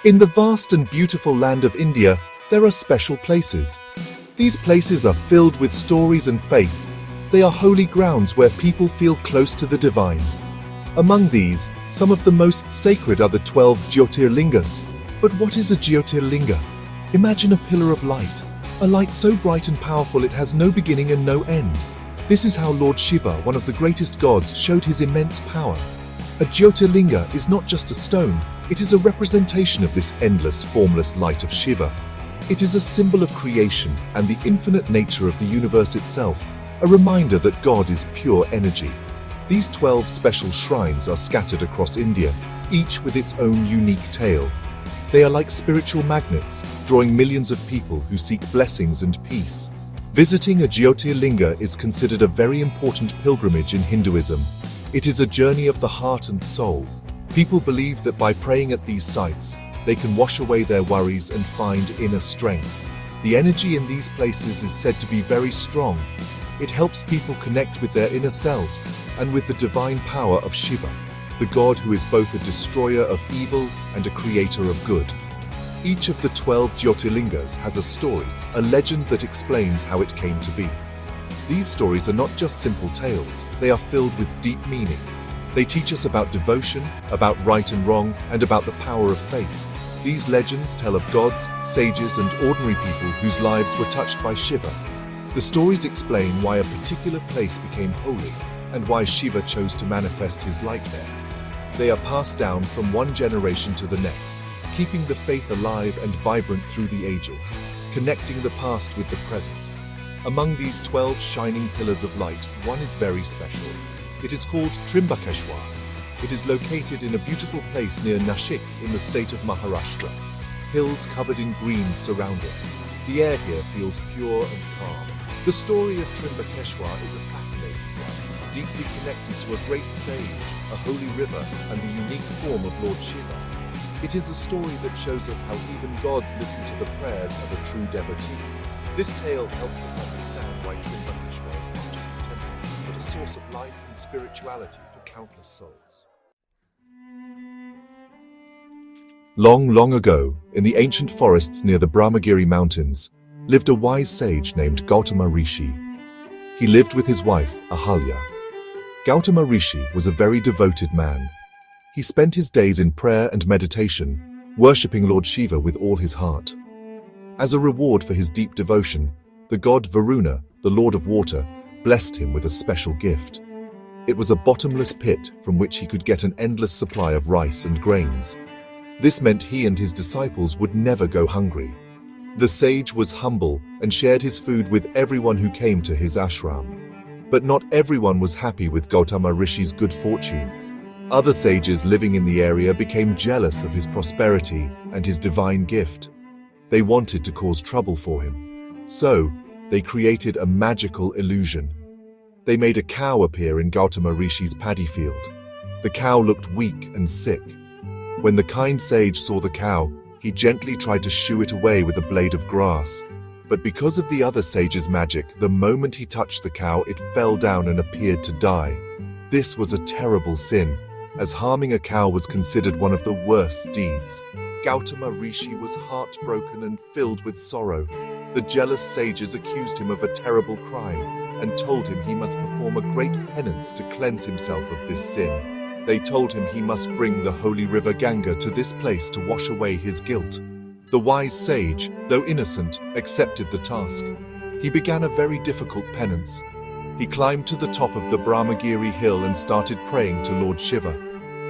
In the vast and beautiful land of India, there are special places. These places are filled with stories and faith. They are holy grounds where people feel close to the divine. Among these, some of the most sacred are the 12 Jyotirlingas. But what is a Jyotirlinga? Imagine a pillar of light, a light so bright and powerful it has no beginning and no end. This is how Lord Shiva, one of the greatest gods, showed his immense power. A Jyotirlinga is not just a stone, it is a representation of this endless, formless light of Shiva. It is a symbol of creation and the infinite nature of the universe itself, a reminder that God is pure energy. These 12 special shrines are scattered across India, each with its own unique tale. They are like spiritual magnets, drawing millions of people who seek blessings and peace. Visiting a Jyotirlinga is considered a very important pilgrimage in Hinduism. It is a journey of the heart and soul. People believe that by praying at these sites, they can wash away their worries and find inner strength. The energy in these places is said to be very strong. It helps people connect with their inner selves and with the divine power of Shiva, the god who is both a destroyer of evil and a creator of good. Each of the 12 Jyotirlingas has a story, a legend that explains how it came to be. These stories are not just simple tales, they are filled with deep meaning. They teach us about devotion, about right and wrong, and about the power of faith. These legends tell of gods, sages, and ordinary people whose lives were touched by Shiva. The stories explain why a particular place became holy and why Shiva chose to manifest his light there. They are passed down from one generation to the next, keeping the faith alive and vibrant through the ages, connecting the past with the present. Among these 12 shining pillars of light, one is very special. It is called Trimbakeshwar. It is located in a beautiful place near Nashik in the state of Maharashtra. Hills covered in green surround it. The air here feels pure and calm. The story of Trimbakeshwar is a fascinating one, deeply connected to a great sage, a holy river, and the unique form of Lord Shiva. It is a story that shows us how even gods listen to the prayers of a true devotee. This tale helps us understand why Trimbakeshwar is not just a temple, but a source of life and spirituality for countless souls. Long, long ago, in the ancient forests near the Brahmagiri mountains, lived a wise sage named Gautama Rishi. He lived with his wife, Ahalya. Gautama Rishi was a very devoted man. He spent his days in prayer and meditation, worshipping Lord Shiva with all his heart. As a reward for his deep devotion, the god Varuna, the lord of water, blessed him with a special gift. It was a bottomless pit from which he could get an endless supply of rice and grains. This meant he and his disciples would never go hungry. The sage was humble and shared his food with everyone who came to his ashram. But not everyone was happy with Gautama Rishi's good fortune. Other sages living in the area became jealous of his prosperity and his divine gift. They wanted to cause trouble for him. So, they created a magical illusion. They made a cow appear in Gautama Rishi's paddy field. The cow looked weak and sick. When the kind sage saw the cow, he gently tried to shoo it away with a blade of grass. But because of the other sage's magic, the moment he touched the cow, it fell down and appeared to die. This was a terrible sin, as harming a cow was considered one of the worst deeds. Gautama Rishi was heartbroken and filled with sorrow. The jealous sages accused him of a terrible crime and told him he must perform a great penance to cleanse himself of this sin. They told him he must bring the holy river Ganga to this place to wash away his guilt. The wise sage, though innocent, accepted the task. He began a very difficult penance. He climbed to the top of the Brahmagiri hill and started praying to Lord Shiva.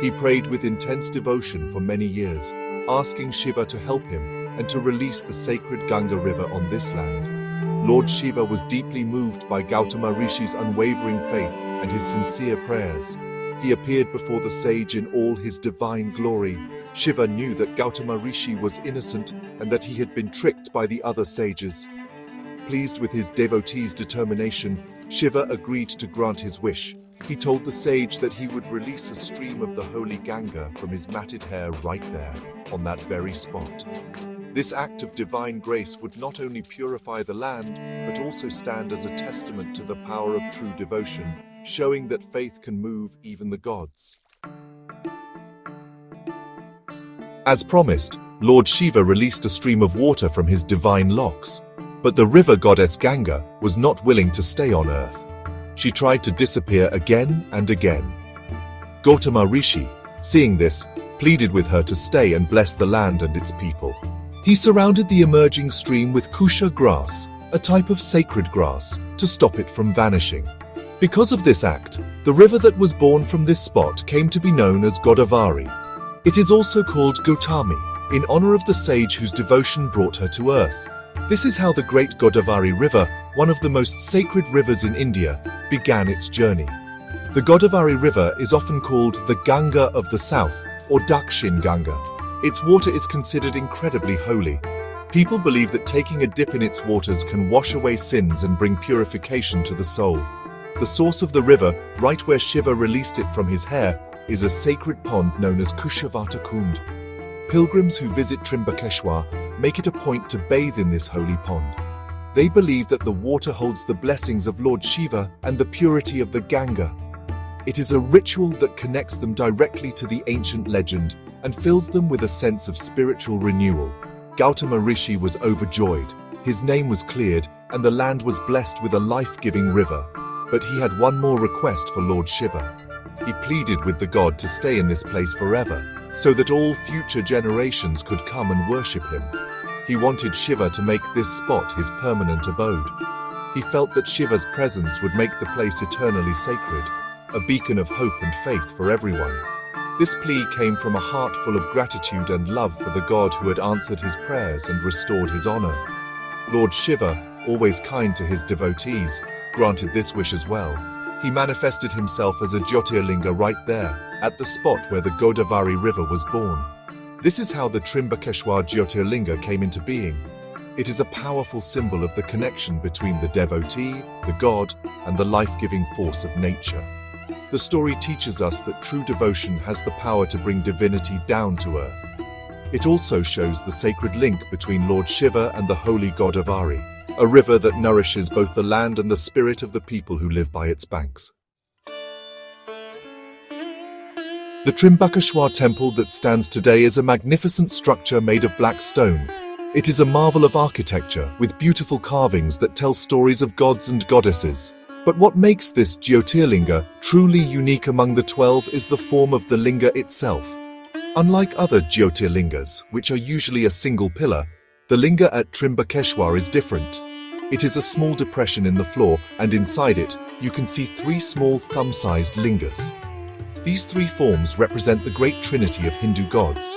He prayed with intense devotion for many years, asking Shiva to help him and to release the sacred Ganga river on this land. Lord Shiva was deeply moved by Gautama Rishi's unwavering faith and his sincere prayers. He appeared before the sage in all his divine glory. Shiva knew that Gautama Rishi was innocent and that he had been tricked by the other sages. Pleased with his devotee's determination, Shiva agreed to grant his wish. He told the sage that he would release a stream of the holy Ganga from his matted hair right there, on that very spot. This act of divine grace would not only purify the land, but also stand as a testament to the power of true devotion, showing that faith can move even the gods. As promised, Lord Shiva released a stream of water from his divine locks. But the river goddess Ganga was not willing to stay on earth. She tried to disappear again and again. Gautama Rishi, seeing this, pleaded with her to stay and bless the land and its people. He surrounded the emerging stream with kusha grass, a type of sacred grass, to stop it from vanishing. Because of this act, the river that was born from this spot came to be known as Godavari. It is also called Gautami, in honor of the sage whose devotion brought her to earth. This is how the great Godavari River, one of the most sacred rivers in India, began its journey. The Godavari River is often called the Ganga of the South, or Dakshin Ganga. Its water is considered incredibly holy. People believe that taking a dip in its waters can wash away sins and bring purification to the soul. The source of the river, right where Shiva released it from his hair, is a sacred pond known as Kushavata Kund. Pilgrims who visit Trimbakeshwar make it a point to bathe in this holy pond. They believe that the water holds the blessings of Lord Shiva and the purity of the Ganga. It is a ritual that connects them directly to the ancient legend and fills them with a sense of spiritual renewal. Gautama Rishi was overjoyed. His name was cleared and the land was blessed with a life-giving river. But he had one more request for Lord Shiva. He pleaded with the god to stay in this place forever, so that all future generations could come and worship him. He wanted Shiva to make this spot his permanent abode. He felt that Shiva's presence would make the place eternally sacred, a beacon of hope and faith for everyone. This plea came from a heart full of gratitude and love for the god who had answered his prayers and restored his honor. Lord Shiva, always kind to his devotees, granted this wish as well. He manifested himself as a Jyotirlinga right there, at the spot where the Godavari River was born. This is how the Trimbakeshwar Jyotirlinga came into being. It is a powerful symbol of the connection between the devotee, the god, and the life-giving force of nature. The story teaches us that true devotion has the power to bring divinity down to earth. It also shows the sacred link between Lord Shiva and the holy Godavari, a river that nourishes both the land and the spirit of the people who live by its banks. The Trimbakeshwar temple that stands today is a magnificent structure made of black stone. It is a marvel of architecture with beautiful carvings that tell stories of gods and goddesses. But what makes this Jyotirlinga truly unique among the 12 is the form of the linga itself. Unlike other Jyotirlingas, which are usually a single pillar, the linga at Trimbakeshwar is different. It is a small depression in the floor, and inside it, you can see 3 small thumb-sized lingas. These 3 forms represent the great trinity of Hindu gods: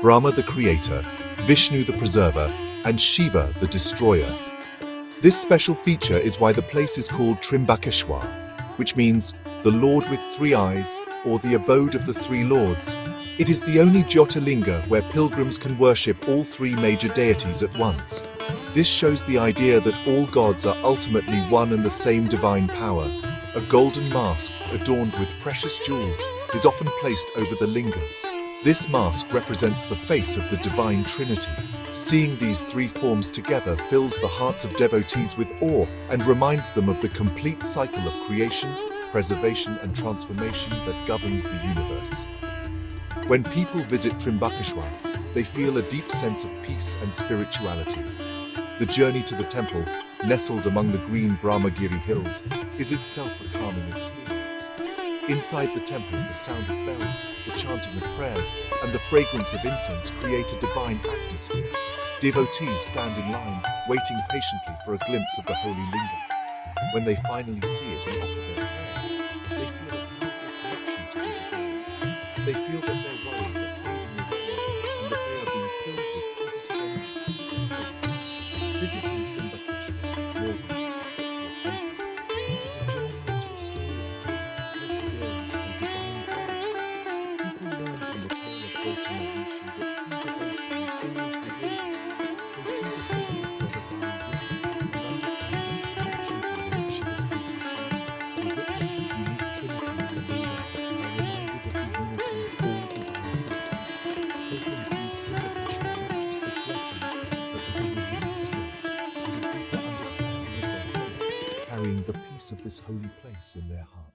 Brahma the creator, Vishnu the preserver, and Shiva the destroyer. This special feature is why the place is called Trimbakeshwar, which means the Lord with 3 eyes, or the abode of the 3 lords. It is the only Jyotirlinga where pilgrims can worship all 3 major deities at once. This shows the idea that all gods are ultimately one and the same divine power. A golden mask, adorned with precious jewels, is often placed over the lingas. This mask represents the face of the divine trinity. Seeing these 3 forms together fills the hearts of devotees with awe and reminds them of the complete cycle of creation, preservation and transformation that governs the universe. When people visit Trimbakeshwar, they feel a deep sense of peace and spirituality. The journey to the temple, nestled among the green Brahmagiri hills, is itself a calming experience. Inside the temple, the sound of bells, the chanting of prayers, and the fragrance of incense create a divine atmosphere. Devotees stand in line, waiting patiently for a glimpse of the holy linga. When they finally see it and offer their prayers, they feel a powerful connection to the divine. They feel that their worries are fading away and that they are being filled with positive energy and hope. Visiting Trimbakeshwar is more than just a temple. It is a journey into a story of faith, perseverance, and divine grace. People learn from the tale of Gautama Rishi that true devotion is always rewarded. They see the sacred Godavari River and understand its connection to Lord Shiva's compassion. They witness the unique trinity of the linga and are reminded of the unity of all divine forces. Pilgrims leave Trimbakeshwar not just with blessings, but with a renewed spirit and a deeper understanding of their faith, carrying the peace of this holy place in their hearts.